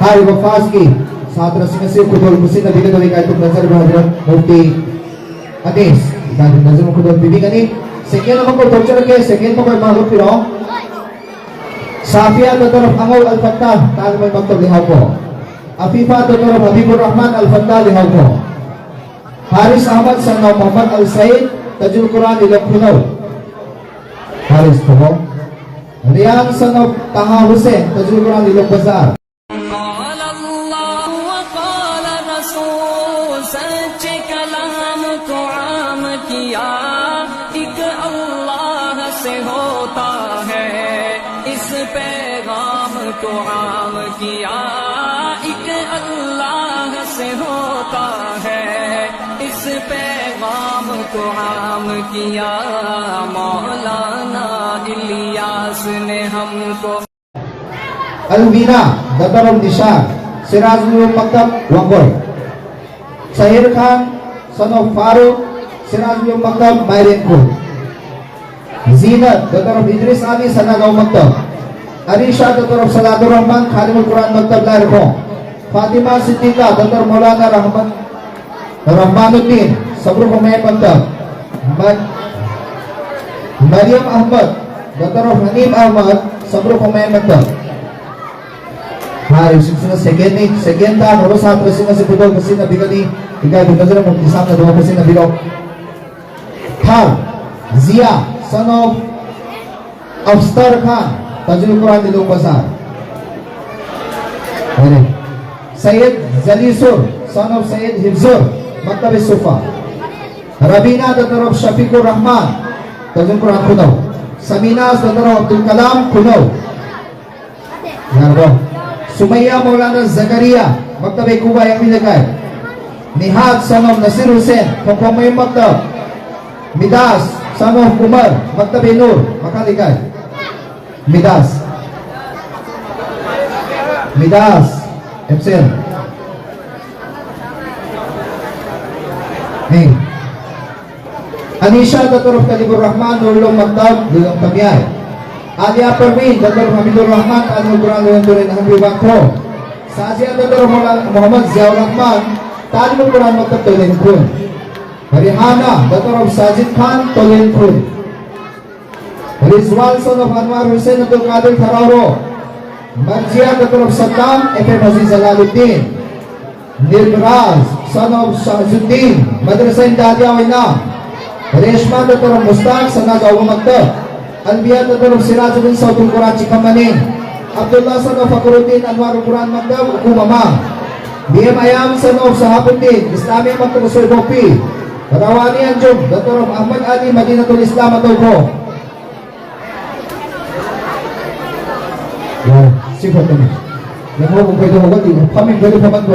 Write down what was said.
Hari Wafa's की छात्र सिंह खुदोल मुसी नबी के द्वारा itu नजर हजरत मुफ्ती अनीस dan नजर खुदोल बीबी कनी sekian naman ko torture ke sekian mo kay mahal piro Safia Dr. Angol Al-Fattah tal may magtaglihaw ko Afifa Dr. Habibur Rahman Al-Fattah lihaw ko Haris Ahmad Sanaw Muhammad Al-Said Tajul Quran Ilok Punaw Haris ko Riyan Sanaw Taha Hussein Tajul Quran Ilok Bazar सच्चे कलाम को आम किया एक अल्लाह से होता है इस पैगाम को आम किया एक अल्लाह से होता है इस पैगाम को आम किया मौलाना इलियास ने हमको Alvina Dr. Nisha Sirajul Maktab Wangor Sahir Khan, son of Farouk, Sirajul Maktab, Mayrenko. Zinat, daughter of Idris Ali, Sanagaw Maktab. Arisha, daughter of Saladur Rahman, Khalimul Quran Maktab, Larko. Fatima Siddiqa, daughter of Maulana Rahmanuddin, Sabru Humayr Maktab. Maryam Ahmad, daughter of Hanim Ahmad, Sabru Humayr Maktab. Hari second time harus satu singa si putol kasi na bigani ikay bigazara mo isang na dua kasi na bilog Thar Zia son of Afstar Khan Tajul Quran Ilok Bazar Sayyid Zalisur son of Sayyid Hifzur Maktab Sufa Rabina daughter of Shafiqur Rahman Tajul Quran Kunaw Samina daughter of Abdul Kalam Kunaw Yarbo Sumaya Maulana Zakaria Maktab Kuba yang nilagay Nihad son of Nasir Hussain Pagpamay Maktab Midas son of Umar Maktab Nur Makaligay Midas Epsen Anisha Dr. Khalibur Rahman Nurulong Maktab Lulong Tamyay Alia Permin, Dr. Hamidur Rahman, Al-Quran Luhanturin Hamdi Bakro Sazia Dr. Muhammad Ziaur Rahman, Talimul Quran Maktab Tolin Kun Harihana, Dr. Sajid Khan, Tolin Kun Rizwal, son of Anwar Hussain, Abdul Qadir Thararo Marjia, Dr. Saddam, F.M. Aziz Alaluddin Nilraz, son of Shahazuddin, Madrasa Indadia Wainam Reshma, Dr. Mustaq, Sanag Awu Maktab Albiya Dr. Sirajuddin Saudul Quran Cikamaning Abdullah son of Fakhruddin Anwar Quran Maktab Ukumamang BM Ayam son of Sahabuddin Islami Maktab Usul Bopi Rawani Anjum Dr. Ahmad Ali Madinatul Islam Atauko Sifat kami Yang mau pwede mo gati Paming pwede paman ko